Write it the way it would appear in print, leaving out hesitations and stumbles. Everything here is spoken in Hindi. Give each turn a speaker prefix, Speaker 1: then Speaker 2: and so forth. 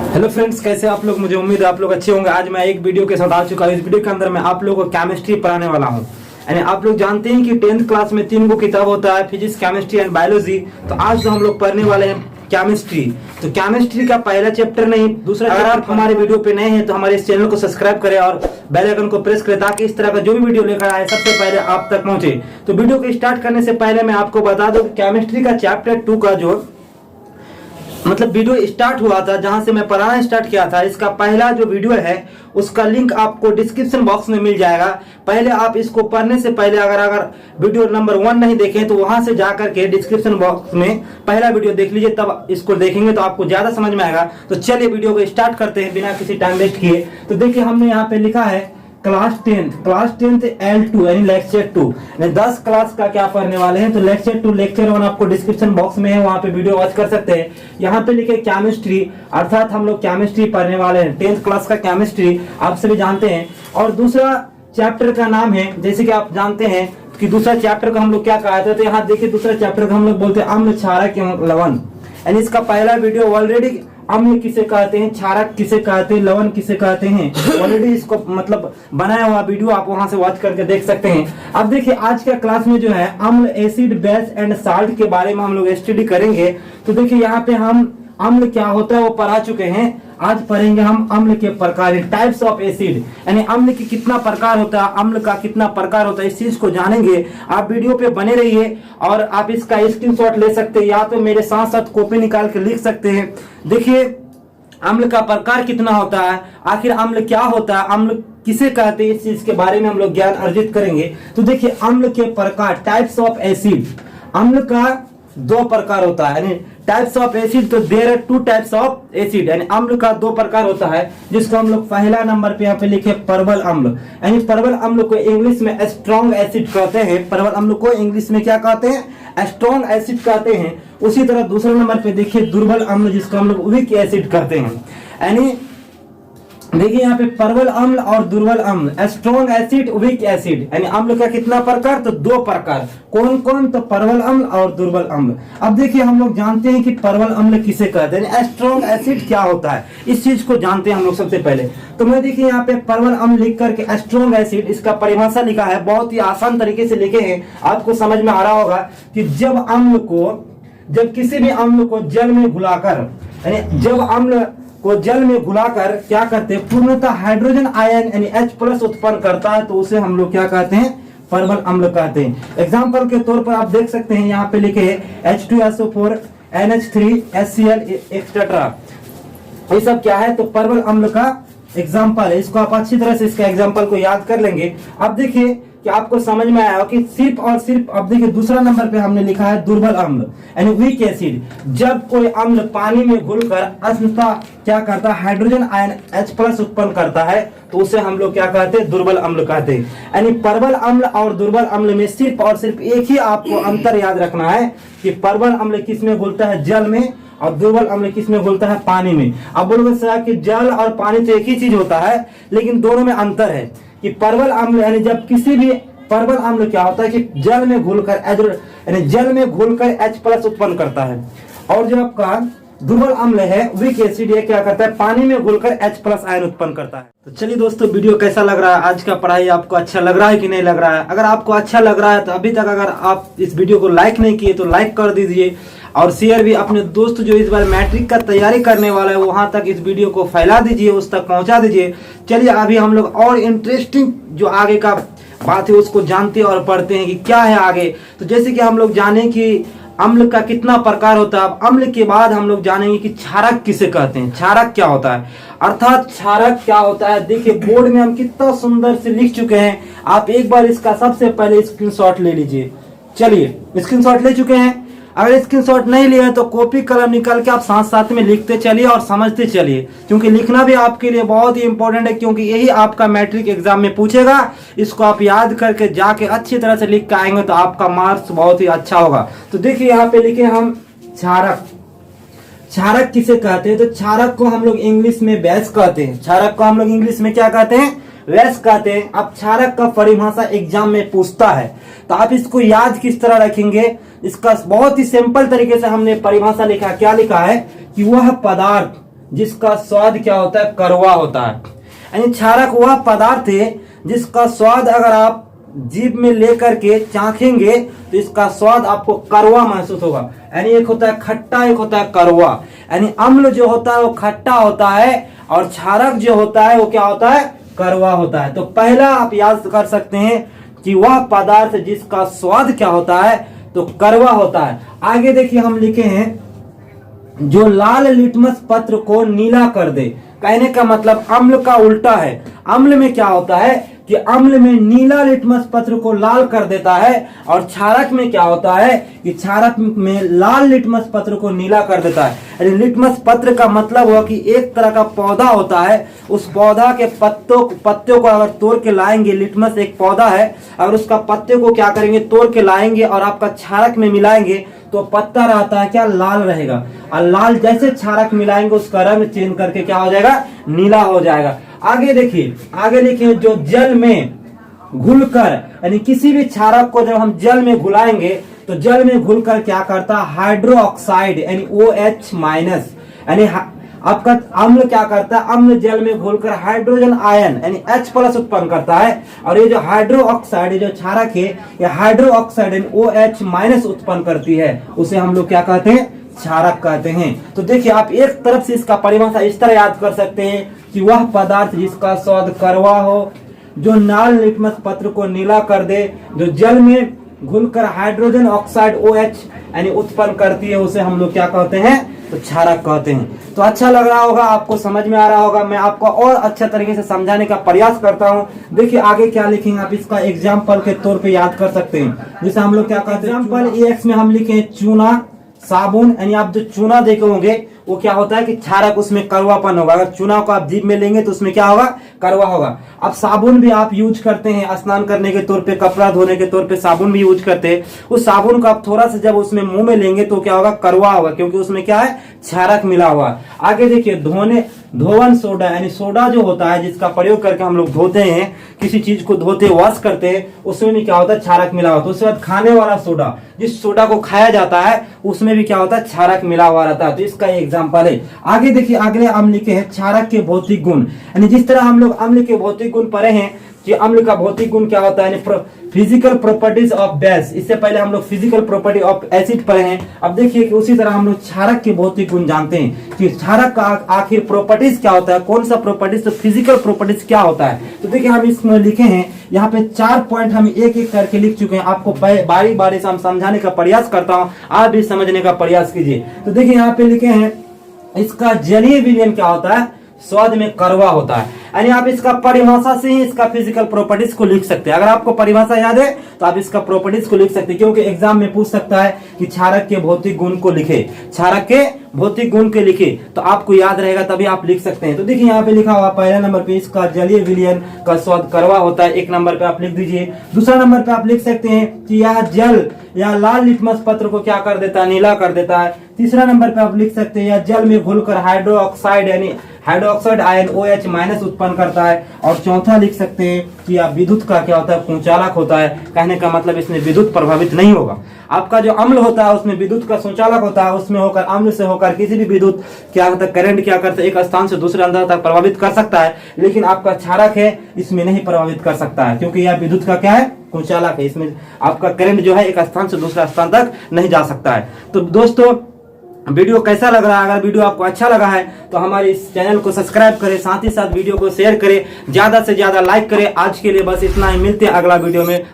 Speaker 1: हेलो फ्रेंड्स, कैसे आप लोग। मुझे उम्मीद है आप लोग अच्छे होंगे। आज मैं एक वीडियो के साथ आ चुका हूँ। इस वीडियो के अंदर मैं आप लोगों को केमिस्ट्री पढ़ाने वाला हूँ। यानी आप लोग जानते हैं कि 10th क्लास में 3 गो किताब होता है, फिजिक्स, केमिस्ट्री एंड बायोलॉजी। तो आज जो हम लोग पढ़ने वाले हैं केमिस्ट्री, तो केमिस्ट्री का पहला चैप्टर नहीं दूसरा। अगर आप हमारे वीडियो पे नए हैं तो हमारे इस चैनल को सब्सक्राइब करें और बेल आइकन को प्रेस करें ताकि इस तरह का जो भी वीडियो लेकर आए सबसे पहले आप तक पहुंचे। तो वीडियो को स्टार्ट करने से पहले मैं आपको बता दूं कि केमिस्ट्री का चैप्टर 2 का जो वीडियो स्टार्ट हुआ था, जहां से मैं पढ़ाना स्टार्ट किया था, इसका पहला जो वीडियो है उसका लिंक आपको डिस्क्रिप्शन बॉक्स में मिल जाएगा। पहले आप इसको पढ़ने से पहले अगर वीडियो नंबर 1 नहीं देखें तो वहां से जाकर के डिस्क्रिप्शन बॉक्स में पहला वीडियो देख लीजिए, तब इसको देखेंगे तो आपको ज्यादा समझ में आएगा। तो चलिए वीडियो को स्टार्ट करते हैं बिना किसी टाइम वेस्ट किए। तो देखिए हमने यहाँ पे लिखा है क्लास 10th L2 यानी लेक्चर 2, 10 क्लास का क्या पढ़ने वाले हैं। तो लेक्चर 2 लेक्चर 1 आपको डिस्क्रिप्शन बॉक्स में है, वहां पे वीडियो वॉच कर सकते हैं। यहाँ पे लिखे केमिस्ट्री, अर्थात हम लोग केमिस्ट्री पढ़ने वाले हैं। 10th क्लास का केमिस्ट्री आप सभी जानते हैं। और दूसरा चैप्टर का नाम है, जैसे कि आप जानते हैं कि दूसरा चैप्टर को हम लोग क्या कहते हैं। तो यहाँ देखिए दूसरा चैप्टर को हम लोग बोलते हैं अम्ल, क्षारक एवं लवण। यानी इसका पहला वीडियो ऑलरेडी अम्ल किसे कहते हैं, क्षारक किसे कहते हैं, लवण किसे कहते हैं, ऑलरेडी इसको बनाया हुआ वीडियो आप वहां से वॉच करके देख सकते हैं। अब देखिए आज का क्लास में जो है अम्ल, एसिड, बेस एंड साल्ट के बारे में हम लोग स्टडी करेंगे। तो देखिए यहाँ पे हम अम्ल क्या होता है वो पढ़ा चुके हैं। आज पढ़ेंगे हम अम्ल के प्रकार, टाइप्स ऑफ एसिड, यानी अम्ल की कितना प्रकार होता है, अम्ल का कितना प्रकार होता है, इस चीज को जानेंगे। आप वीडियो पे बने रहिए और आप इसका स्क्रीनशॉट ले सकते हैं या तो मेरे साथ साथ कॉपी निकाल के लिख सकते हैं। देखिए अम्ल का प्रकार कितना होता है, आखिर अम्ल क्या होता है, अम्ल किसे कहते हैं, इस चीज के बारे में हम लोग ज्ञान अर्जित करेंगे। तो देखिए अम्ल के प्रकार, टाइप्स ऑफ एसिड। अम्ल का 2 प्रकार होता है, यानी टाइप्स ऑफ एसिड। तो there are 2 types of acid, यानी अम्ल का 2 प्रकार होता है, जिसको हम लोग पहला नंबर पे यहाँ पे लिखे परवल अम्ल। यानी परवल अम्ल को इंग्लिश में स्ट्रॉन्ग एसिड कहते हैं। परवल अम्ल को इंग्लिश में क्या कहते हैं, स्ट्रॉन्ग एसिड कहते हैं। उसी तरह दूसरे नंबर पे देखिए दुर्बल अम्ल, जिसको हम लोग वीक एसिड कहते हैं। यानी देखिए यहाँ पे परवल अम्ल और दुर्बल अम्ल, स्ट्रॉन्ग एसिड, वीक एसिड। यानी अम्ल का कितना प्रकार, तो 2 प्रकार। कौन कौन, तो परवल अम्ल और दुर्बल अम्ल। अब देखिए हम लोग जानते हैं कि परवल अम्ल किसे कहते हैं, स्ट्रॉन्ग एसिड क्या होता है, इस चीज को जानते हैं हम लोग सबसे पहले। तो मैं देखिए यहाँ पे परवल अम्ल लिख करके स्ट्रॉन्ग एसिड, इसका परिभाषा लिखा है, बहुत ही आसान तरीके से लिखे हैं, आपको समझ में आ रहा होगा कि जब किसी भी अम्ल को जल में घुलाकर, यानी जब अम्ल को जल में घुलाकर क्या करते हैं, पूर्णतः हाइड्रोजन आयन यानी H+ उत्पन्न करता है, तो उसे हम लोग क्या कहते हैं, परवल अम्ल कहते हैं। एग्जाम्पल के तौर पर आप देख सकते हैं यहाँ पे लिखे है H2SO4, NH3, HCl एक्सेट्रा। ये सब क्या है, तो परवल अम्ल का एग्जाम्पल है। इसको आप अच्छी तरह से इसका एग्जाम्पल को याद कर लेंगे। अब देखिए कि आपको समझ में आया कि सिर्फ और सिर्फ, अब देखिए दूसरा नंबर पे हमने लिखा है दुर्बल अम्ल यानी वीक एसिड। जब कोई अम्ल पानी में घुलकर अंततः क्या करता है, हाइड्रोजन आयन H+ उत्पन्न करता है, तो उसे हम लोग क्या कहते हैं, दुर्बल अम्ल कहते हैं। यानी परवल अम्ल और दुर्बल अम्ल में सिर्फ और सिर्फ एक ही आपको अंतर याद रखना है कि परवल अम्ल किस में घुलता है, जल में, और दुर्बल अम्ल किस में घुलता है, पानी में। अब बोलोगे सर कि जल और पानी तो एक ही चीज होता है, लेकिन दोनों में अंतर है कि परवल अम्ल यानी जब किसी भी परवल अम्ल क्या होता है कि जल में घुलकर H+ उत्पन्न करता है, और जो आपका दुर्बल अम्ल है वीक एसिड, ये क्या करता है, पानी में घुलकर H+ आयन उत्पन्न करता है। तो चलिए दोस्तों, वीडियो कैसा लग रहा है, आज का पढ़ाई आपको अच्छा लग रहा है कि नहीं लग रहा है। अगर आपको अच्छा लग रहा है तो अभी तक अगर आप इस वीडियो को लाइक नहीं किए तो लाइक कर दीजिए, और शेयर भी अपने दोस्त जो इस बार मैट्रिक का तैयारी करने वाला है वहां तक इस वीडियो को फैला दीजिए, उस तक पहुंचा दीजिए। चलिए अभी हम लोग और इंटरेस्टिंग जो आगे का बात है उसको जानते और पढ़ते हैं कि क्या है आगे। तो जैसे कि हम लोग जाने कि अम्ल का कितना प्रकार होता है, अम्ल के बाद हम लोग जानेंगे कि क्षारक किसे कहते हैं, क्षारक क्या होता है, अर्थात क्षारक क्या होता है। देखिए बोर्ड में हम कितना सुंदर से लिख चुके हैं, आप एक बार इसका सबसे पहले स्क्रीनशॉट ले लीजिए। चलिए स्क्रीनशॉट ले चुके हैं, अगर स्क्रीनशॉट नहीं लिया है तो कॉपी कलम निकाल के आप साथ साथ में लिखते चलिए और समझते चलिए, क्योंकि लिखना भी आपके लिए बहुत ही इंपॉर्टेंट है, क्योंकि यही आपका मैट्रिक एग्जाम में पूछेगा। इसको आप याद करके जाके अच्छी तरह से लिख के आएंगे तो आपका मार्क्स बहुत ही अच्छा होगा। तो देखिए यहाँ पे लिखे हम क्षारक। क्षारक किसे कहते हैं, तो क्षारक को हम लोग इंग्लिश में बेस कहते हैं। क्षारक को हम लोग इंग्लिश में क्या कहते हैं, बेस कहते हैं। अब क्षारक का परिभाषा एग्जाम में पूछता है, तो आप इसको याद किस तरह रखेंगे, इसका बहुत ही सिंपल तरीके से हमने परिभाषा लिखा। क्या लिखा है कि वह पदार्थ जिसका स्वाद क्या होता है, कड़वा होता है। यानी क्षारक वह पदार्थ है जिसका स्वाद अगर आप जीभ में लेकर के चाखेंगे तो इसका स्वाद आपको कड़वा महसूस होगा। यानी एक होता है खट्टा, एक होता है कड़वा। यानी अम्ल जो होता है वो खट्टा होता है और क्षारक जो होता है वो क्या होता है, कड़वा होता है। तो पहला आप याद कर सकते हैं कि वह पदार्थ जिसका स्वाद क्या होता है, तो कड़वा होता है। आगे देखिए हम लिखे हैं, जो लाल लिटमस पत्र को नीला कर दे। कहने का मतलब अम्ल का उल्टा है। अम्ल में क्या होता है कि अम्ल में नीला लिटमस पत्र को लाल कर देता है, और क्षारक में क्या होता है कि क्षारक में लाल लिटमस पत्र को नीला कर देता है। लिटमस पत्र का मतलब हुआ कि एक तरह का पौधा होता है, उस पौधा के पत्तों को अगर तोड़ के लाएंगे, लिटमस एक पौधा है, अगर उसका पत्ते को क्या करेंगे, तोड़ के लाएंगे और आपका क्षारक में मिलाएंगे तो पत्ता रहता है क्या, लाल रहेगा। और लाल जैसे क्षारक मिलाएंगे उसका रंग चेंज करके क्या हो जाएगा, नीला हो जाएगा। आगे देखिए, आगे लिखिए, जो जल में घुलकर, यानी किसी भी क्षारक को जब हम जल में घुलाएंगे तो जल में घुलकर क्या करता है, हाइड्रो ऑक्साइड यानी OH माइनस, यानी आपका अम्ल क्या करता है, अम्ल जल में घुलकर हाइड्रोजन आयन यानी H प्लस उत्पन्न करता है। और ये जो हाइड्रो ऑक्साइड, जो क्षारक है, ये हाइड्रो ऑक्साइड यानी OH माइनस उत्पन्न करती है, उसे हम लोग क्या कहते हैं, क्षारक कहते हैं। तो देखिए आप एक तरफ से इसका परिभाषा इस तरह याद कर सकते हैं कि वह पदार्थ जिसका स्वाद कड़वा हो, जो लाल लिटमस पत्र को नीला कर दे, जो जल में घुलकर हाइड्रोजन ऑक्साइड OH यानी उत्पन्न करती है, उसे हम लोग क्या कहते हैं, तो क्षारक कहते हैं। तो अच्छा लग रहा होगा, आपको समझ में आ रहा होगा। मैं आपको और अच्छा तरीके से समझाने का प्रयास करता हूँ। देखिए आगे क्या लिखेंगे, आप इसका एग्जाम्पल के तौर पे याद कर सकते हैं। जैसे हम लोग क्या कहते हैं, एग्जाम्पल EX में हम लिखे चूना, साबुन, यानी आप जो चूना देखे होंगे वो क्या होता है कि क्षारक उसमें कड़वापन होगा। अगर चूना को आप जीभ में लेंगे तो उसमें क्या होगा, कड़वा होगा। अब साबुन भी आप यूज करते हैं, स्नान करने के तौर पे, कपड़ा धोने के तौर पे साबुन भी यूज करते हैं। उस साबुन को आप थोड़ा सा जब उसमें मुंह में लेंगे तो क्या होगा, कड़वा होगा, क्योंकि उसमें क्या है, क्षारक मिला हुआ। आगे देखिए, धोवन सोडा, यानी सोडा जो होता है जिसका प्रयोग करके हम लोग धोते हैं, किसी चीज को धोते वॉश करते हैं, उसमें भी क्या होता है, क्षारक मिला हुआ। तो उसके बाद खाने वाला सोडा, जिस सोडा को खाया जाता है उसमें भी क्या होता है, क्षारक मिला हुआ रहता है। तो इसका एग्जाम्पल है। आगे देखिए, अगले अम्ल के हैं क्षारक के भौतिक गुण। यानी जिस तरह हम लोग अम्ल के भौतिक गुण पढ़े हैं कि अम्ल का भौतिक गुण क्या होता है, फिजिकल प्रॉपर्टीज ऑफ बेस। इससे पहले हम लोग फिजिकल प्रॉपर्टी ऑफ एसिड पढ़े हैं। अब देखिए कि उसी तरह हम लोग क्षारक के भौतिक गुण जानते हैं कि क्षारक का आखिर प्रॉपर्टीज क्या होता है, कौन सा प्रॉपर्टीज, तो फिजिकल प्रॉपर्टीज क्या होता है। तो देखिए हम इसमें लिखे हैं, यहाँ पे 4 पॉइंट हम एक एक करके लिख चुके हैं। आपको बारी बारी से हम समझाने का प्रयास करता हूँ, आप भी समझने का प्रयास कीजिए। तो देखिए यहाँ पे लिखे हैं, इसका जलीय विलयन क्या होता है, स्वाद में कड़वा होता है। यानी आप इसका परिभाषा से ही इसका फिजिकल प्रॉपर्टीज को लिख सकते हैं। अगर आपको परिभाषा याद है तो आप इसका प्रॉपर्टीज को लिख सकते हैं, क्योंकि एग्जाम में पूछ सकता है कि क्षारक के भौतिक गुण को लिखे, क्षारक के भौतिक गुण के लिखे, तो आपको याद रहेगा तभी आप लिख सकते हैं। तो देखिए यहाँ पे लिखा हुआ पहला नंबर पे, इसका जलीय विलयन का स्वाद कड़वा होता है, 1 नंबर पे आप लिख दीजिए। दूसरा नंबर पे आप लिख सकते हैं कि यह जल या लाल लिटमस पत्र को क्या कर देता है, नीला कर देता है। तीसरा नंबर पे आप लिख सकते हैं, यह जल में घुलकर हाइड्रो ऑक्साइड यानी हाइड्रोक्साइड आयन OH माइनस उत्पन्न करता है। और चौथा लिख सकते हैं कि यह विद्युत का क्या होता है, कुंचालक होता है। कहने का मतलब इसमें विद्युत प्रभावित नहीं होगा। आपका जो अम्ल होता है उसमें विद्युत का संचालक होता है, उसमें होकर अम्ल से होकर किसी भी विद्युत क्या होता है, करंट क्या करता है, एक स्थान से दूसरे स्थान तक प्रभावित कर सकता है। लेकिन आपका क्षारक है इसमें नहीं प्रभावित कर सकता है, क्योंकि यह विद्युत का क्या है, कुंचालक है। इसमें आपका करंट जो है एक स्थान से दूसरे स्थान तक नहीं जा सकता है। तो दोस्तों वीडियो कैसा लग रहा है, अगर वीडियो आपको अच्छा लगा है तो हमारे इस चैनल को सब्सक्राइब करें, साथ ही साथ वीडियो को शेयर करें, ज्यादा से ज्यादा लाइक करें। आज के लिए बस इतना ही, मिलते हैं अगला वीडियो में।